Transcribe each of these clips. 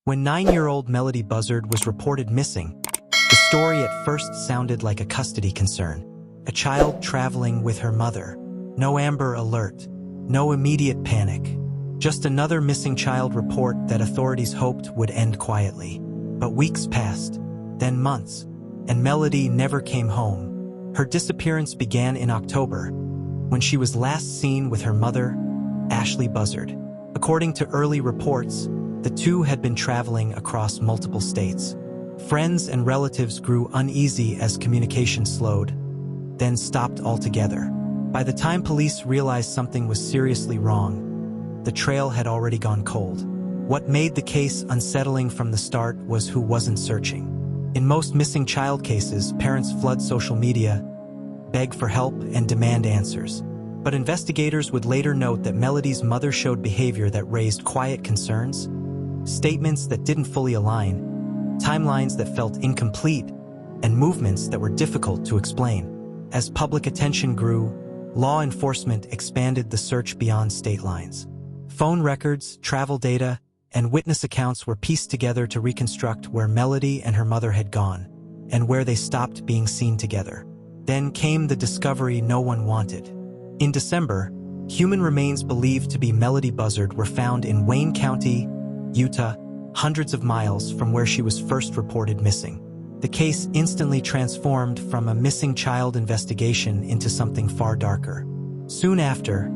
When 9-year-old Melodee Buzzard was reported missing, the story at first sounded like a custody concern. A child traveling with her mother. No Amber Alert. No immediate panic. Just another missing child report that authorities hoped would end quietly. But weeks passed, then months, and Melodee never came home. Her disappearance began in October, when she was last seen with her mother, Ashlee Buzzard. According to early reports, the two had been traveling across multiple states. Friends and relatives grew uneasy as communication slowed, then stopped altogether. By the time police realized something was seriously wrong, the trail had already gone cold. What made the case unsettling from the start was who wasn't searching. In most missing child cases, parents flood social media, beg for help, and demand answers. But investigators would later note that Melodee's mother showed behavior that raised quiet concerns, statements that didn't fully align, timelines that felt incomplete, and movements that were difficult to explain. As public attention grew, law enforcement expanded the search beyond state lines. Phone records, travel data, and witness accounts were pieced together to reconstruct where Melodee and her mother had gone, and where they stopped being seen together. Then came the discovery no one wanted. In December, human remains believed to be Melodee Buzzard were found in Wayne County, Utah, hundreds of miles from where she was first reported missing. The case instantly transformed from a missing child investigation into something far darker. Soon after,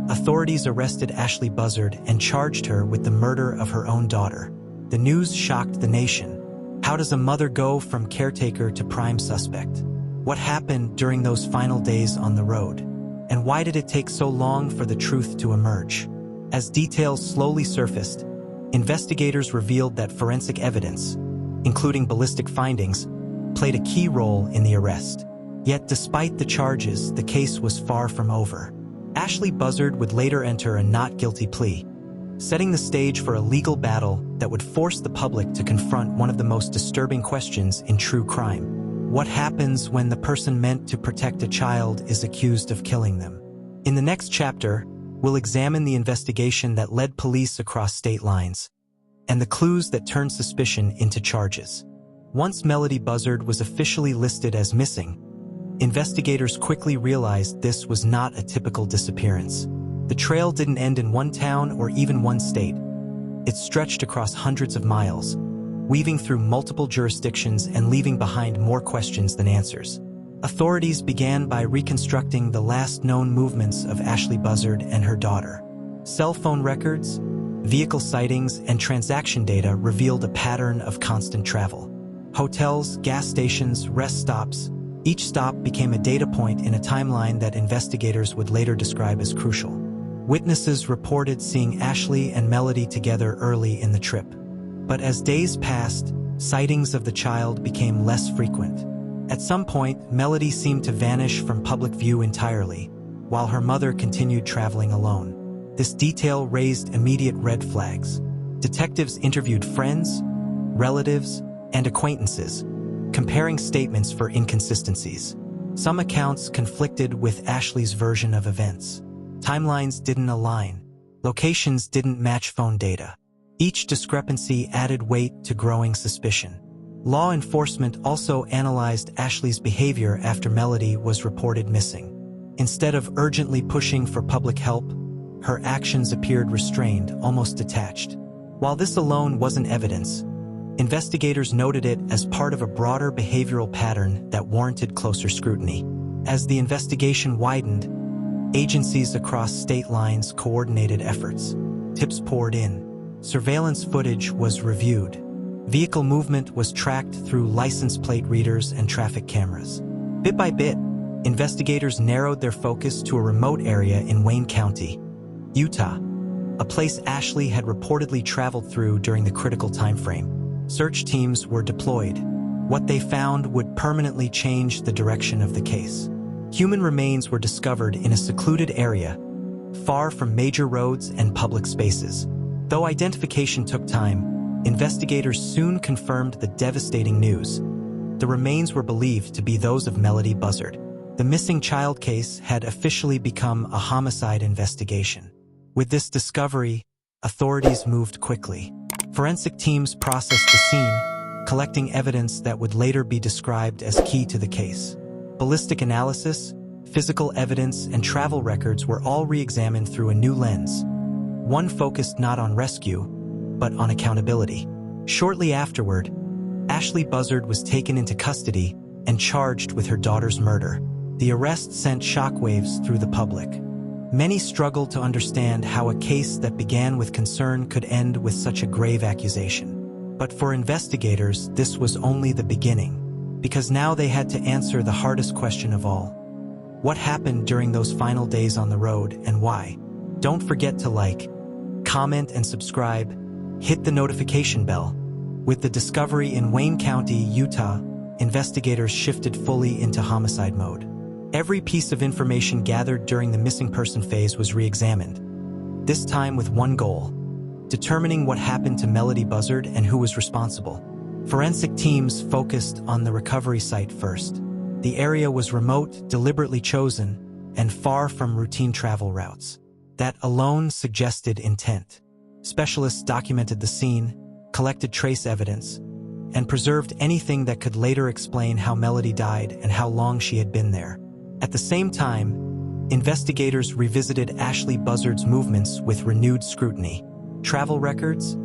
authorities arrested Ashlee Buzzard and charged her with the murder of her own daughter. The news shocked the nation. How does a mother go from caretaker to prime suspect? What happened during those final days on the road? And why did it take so long for the truth to emerge? As details slowly surfaced, investigators revealed that forensic evidence, including ballistic findings, played a key role in the arrest. Yet despite the charges, the case was far from over. Ashlee Buzzard would later enter a not guilty plea, setting the stage for a legal battle that would force the public to confront one of the most disturbing questions in true crime. What happens when the person meant to protect a child is accused of killing them? In the next chapter, we'll examine the investigation that led police across state lines, and the clues that turned suspicion into charges. Once Melodee Buzzard was officially listed as missing, investigators quickly realized this was not a typical disappearance. The trail didn't end in one town or even one state. It stretched across hundreds of miles, weaving through multiple jurisdictions and leaving behind more questions than answers. Authorities began by reconstructing the last known movements of Ashlee Buzzard and her daughter. Cell phone records, vehicle sightings, and transaction data revealed a pattern of constant travel. Hotels, gas stations, rest stops. Each stop became a data point in a timeline that investigators would later describe as crucial. Witnesses reported seeing Ashlee and Melodee together early in the trip. But as days passed, sightings of the child became less frequent. At some point, Melodee seemed to vanish from public view entirely, while her mother continued traveling alone. This detail raised immediate red flags. Detectives interviewed friends, relatives, and acquaintances, comparing statements for inconsistencies. Some accounts conflicted with Ashlee's version of events. Timelines didn't align. Locations didn't match phone data. Each discrepancy added weight to growing suspicion. Law enforcement also analyzed Ashlee's behavior after Melodee was reported missing. Instead of urgently pushing for public help, her actions appeared restrained, almost detached. While this alone wasn't evidence, investigators noted it as part of a broader behavioral pattern that warranted closer scrutiny. As the investigation widened, agencies across state lines coordinated efforts. Tips poured in. Surveillance footage was reviewed. Vehicle movement was tracked through license plate readers and traffic cameras. Bit by bit, investigators narrowed their focus to a remote area in Wayne County, Utah, a place Ashlee had reportedly traveled through during the critical time frame. Search teams were deployed. What they found would permanently change the direction of the case. Human remains were discovered in a secluded area, far from major roads and public spaces. Though identification took time, investigators soon confirmed the devastating news. The remains were believed to be those of Melodee Buzzard. The missing child case had officially become a homicide investigation. With this discovery, authorities moved quickly. Forensic teams processed the scene, collecting evidence that would later be described as key to the case. Ballistic analysis, physical evidence, and travel records were all re-examined through a new lens. One focused not on rescue, but on accountability. Shortly afterward, Ashlee Buzzard was taken into custody and charged with her daughter's murder. The arrest sent shockwaves through the public. Many struggled to understand how a case that began with concern could end with such a grave accusation. But for investigators, this was only the beginning, because now they had to answer the hardest question of all. What happened during those final days on the road, and why? Don't forget to like, comment, and subscribe. Hit the notification bell. With the discovery in Wayne County, Utah, investigators shifted fully into homicide mode. Every piece of information gathered during the missing person phase was re-examined, this time with one goal: determining what happened to Melodee Buzzard and who was responsible. Forensic teams focused on the recovery site first. The area was remote, deliberately chosen, and far from routine travel routes. That alone suggested intent. Specialists documented the scene, collected trace evidence, and preserved anything that could later explain how Melodee died and how long she had been there. At the same time, investigators revisited Ashlee Buzzard's movements with renewed scrutiny. Travel records,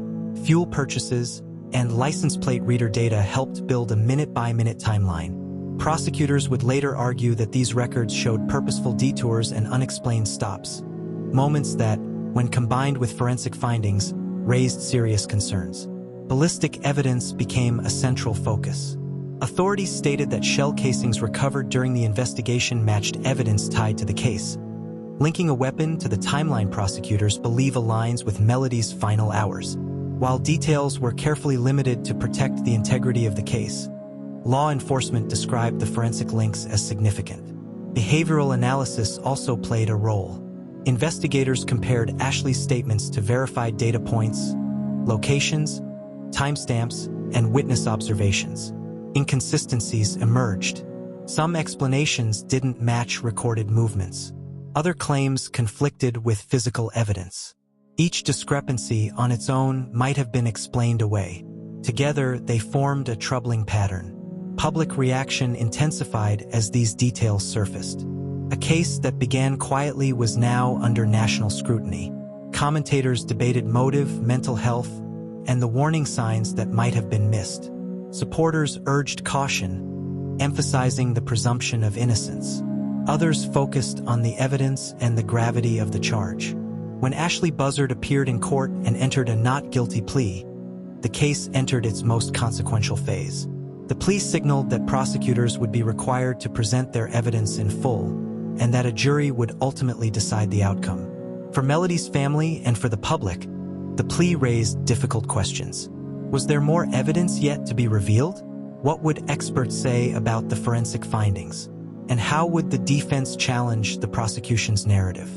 fuel purchases, and license plate reader data helped build a minute-by-minute timeline. Prosecutors would later argue that these records showed purposeful detours and unexplained stops, moments that, when combined with forensic findings, raised serious concerns. Ballistic evidence became a central focus. Authorities stated that shell casings recovered during the investigation matched evidence tied to the case, linking a weapon to the timeline prosecutors believe aligns with Melodee's final hours. While details were carefully limited to protect the integrity of the case, law enforcement described the forensic links as significant. Behavioral analysis also played a role. Investigators compared Ashlee's statements to verified data points, locations, timestamps, and witness observations. Inconsistencies emerged. Some explanations didn't match recorded movements. Other claims conflicted with physical evidence. Each discrepancy on its own might have been explained away. Together, they formed a troubling pattern. Public reaction intensified as these details surfaced. A case that began quietly was now under national scrutiny. Commentators debated motive, mental health, and the warning signs that might have been missed. Supporters urged caution, emphasizing the presumption of innocence. Others focused on the evidence and the gravity of the charge. When Ashlee Buzzard appeared in court and entered a not guilty plea, the case entered its most consequential phase. The plea signaled that prosecutors would be required to present their evidence in full, and that a jury would ultimately decide the outcome. For Melodee's family and for the public, the plea raised difficult questions. Was there more evidence yet to be revealed? What would experts say about the forensic findings? And how would the defense challenge the prosecution's narrative?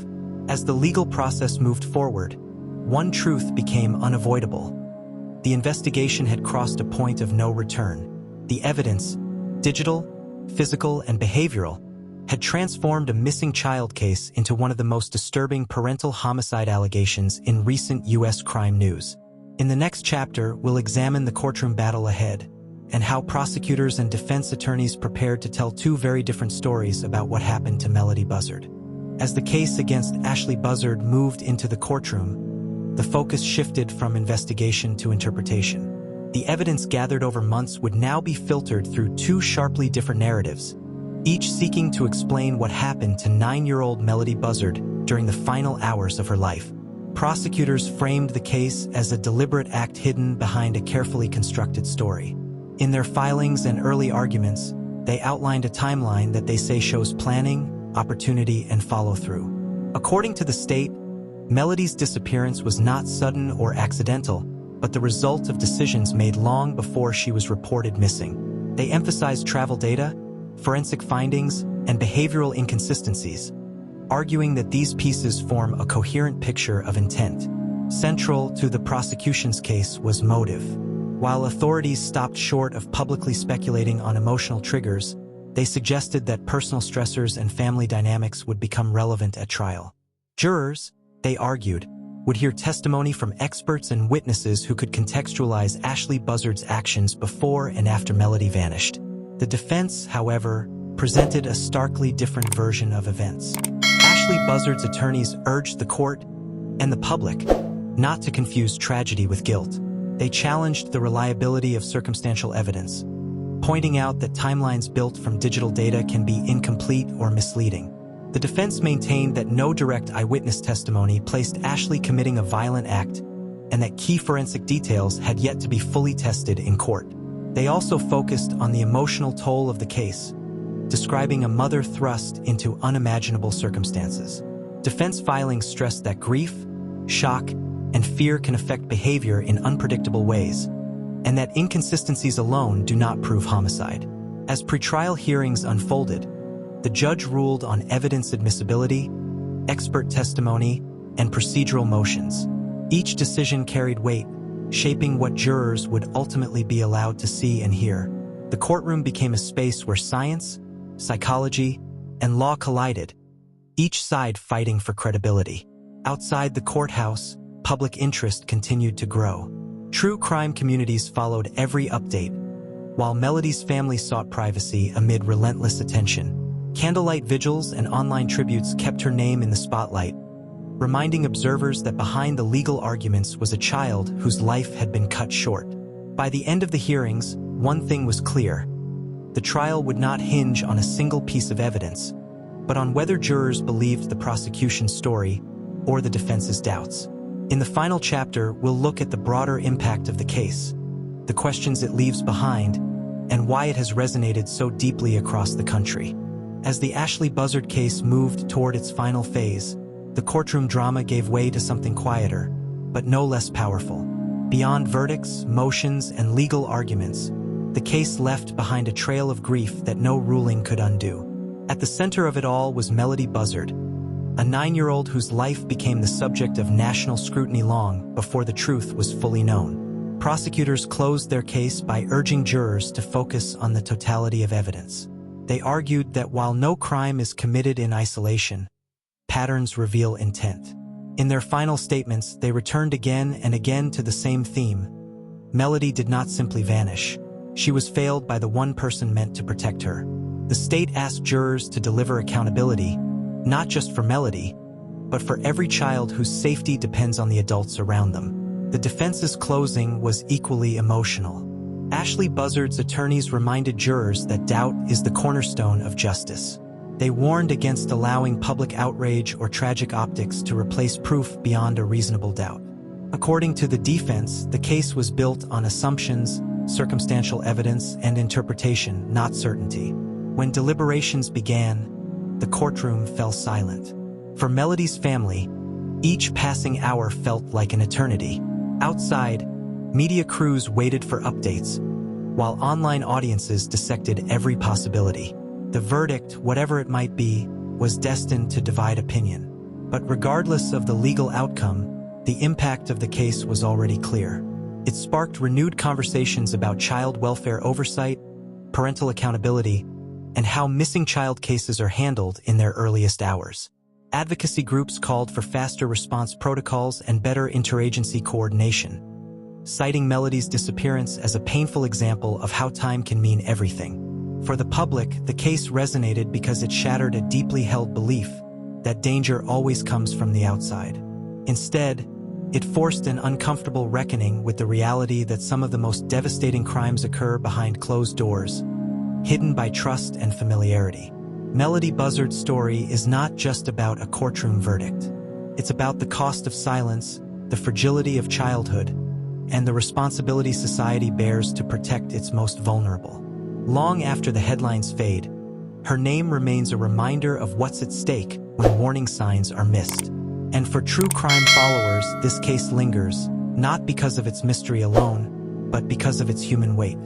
As the legal process moved forward, one truth became unavoidable. The investigation had crossed a point of no return. The evidence, digital, physical, and behavioral, had transformed a missing child case into one of the most disturbing parental homicide allegations in recent U.S. crime news. In the next chapter, we'll examine the courtroom battle ahead and how prosecutors and defense attorneys prepared to tell two very different stories about what happened to Melodee Buzzard. As the case against Ashlee Buzzard moved into the courtroom, the focus shifted from investigation to interpretation. The evidence gathered over months would now be filtered through two sharply different narratives, each seeking to explain what happened to 9-year-old Melodee Buzzard during the final hours of her life. Prosecutors framed the case as a deliberate act hidden behind a carefully constructed story. In their filings and early arguments, they outlined a timeline that they say shows planning, opportunity, and follow-through. According to the state, Melodee's disappearance was not sudden or accidental, but the result of decisions made long before she was reported missing. They emphasized travel data, forensic findings, and behavioral inconsistencies, arguing that these pieces form a coherent picture of intent. Central to the prosecution's case was motive. While authorities stopped short of publicly speculating on emotional triggers, they suggested that personal stressors and family dynamics would become relevant at trial. Jurors, they argued, would hear testimony from experts and witnesses who could contextualize Ashlee Buzzard's actions before and after Melodee vanished. The defense, however, presented a starkly different version of events. Ashlee Buzzard's attorneys urged the court and the public not to confuse tragedy with guilt. They challenged the reliability of circumstantial evidence, pointing out that timelines built from digital data can be incomplete or misleading. The defense maintained that no direct eyewitness testimony placed Ashlee committing a violent act and that key forensic details had yet to be fully tested in court. They also focused on the emotional toll of the case, describing a mother thrust into unimaginable circumstances. Defense filings stressed that grief, shock, and fear can affect behavior in unpredictable ways, and that inconsistencies alone do not prove homicide. As pretrial hearings unfolded, the judge ruled on evidence admissibility, expert testimony, and procedural motions. Each decision carried weight, shaping what jurors would ultimately be allowed to see and hear. The courtroom became a space where science, psychology, and law collided, each side fighting for credibility. Outside the courthouse, public interest continued to grow. True crime communities followed every update, while Melodee's family sought privacy amid relentless attention. Candlelight vigils and online tributes kept her name in the spotlight, reminding observers that behind the legal arguments was a child whose life had been cut short. By the end of the hearings, one thing was clear. The trial would not hinge on a single piece of evidence, but on whether jurors believed the prosecution's story or the defense's doubts. In the final chapter, we'll look at the broader impact of the case, the questions it leaves behind, and why it has resonated so deeply across the country. As the Ashlee Buzzard case moved toward its final phase, the courtroom drama gave way to something quieter, but no less powerful. Beyond verdicts, motions, and legal arguments, the case left behind a trail of grief that no ruling could undo. At the center of it all was Melodee Buzzard, a 9-year-old whose life became the subject of national scrutiny long before the truth was fully known. Prosecutors closed their case by urging jurors to focus on the totality of evidence. They argued that while no crime is committed in isolation, patterns reveal intent. In their final statements, they returned again and again to the same theme. Melodee did not simply vanish. She was failed by the one person meant to protect her. The state asked jurors to deliver accountability, not just for Melodee, but for every child whose safety depends on the adults around them. The defense's closing was equally emotional. Ashlee Buzzard's attorneys reminded jurors that doubt is the cornerstone of justice. They warned against allowing public outrage or tragic optics to replace proof beyond a reasonable doubt. According to the defense, the case was built on assumptions, circumstantial evidence, and interpretation, not certainty. When deliberations began, the courtroom fell silent. For Melodee's family, each passing hour felt like an eternity. Outside, media crews waited for updates, while online audiences dissected every possibility. The verdict, whatever it might be, was destined to divide opinion. But regardless of the legal outcome, the impact of the case was already clear. It sparked renewed conversations about child welfare oversight, parental accountability, and how missing child cases are handled in their earliest hours. Advocacy groups called for faster response protocols and better interagency coordination, citing Melodee's disappearance as a painful example of how time can mean everything. For the public, the case resonated because it shattered a deeply held belief that danger always comes from the outside. Instead, it forced an uncomfortable reckoning with the reality that some of the most devastating crimes occur behind closed doors, hidden by trust and familiarity. Melodee Buzzard's story is not just about a courtroom verdict. It's about the cost of silence, the fragility of childhood, and the responsibility society bears to protect its most vulnerable. Long after the headlines fade, her name remains a reminder of what's at stake when warning signs are missed. And for true crime followers, this case lingers, not because of its mystery alone, but because of its human weight.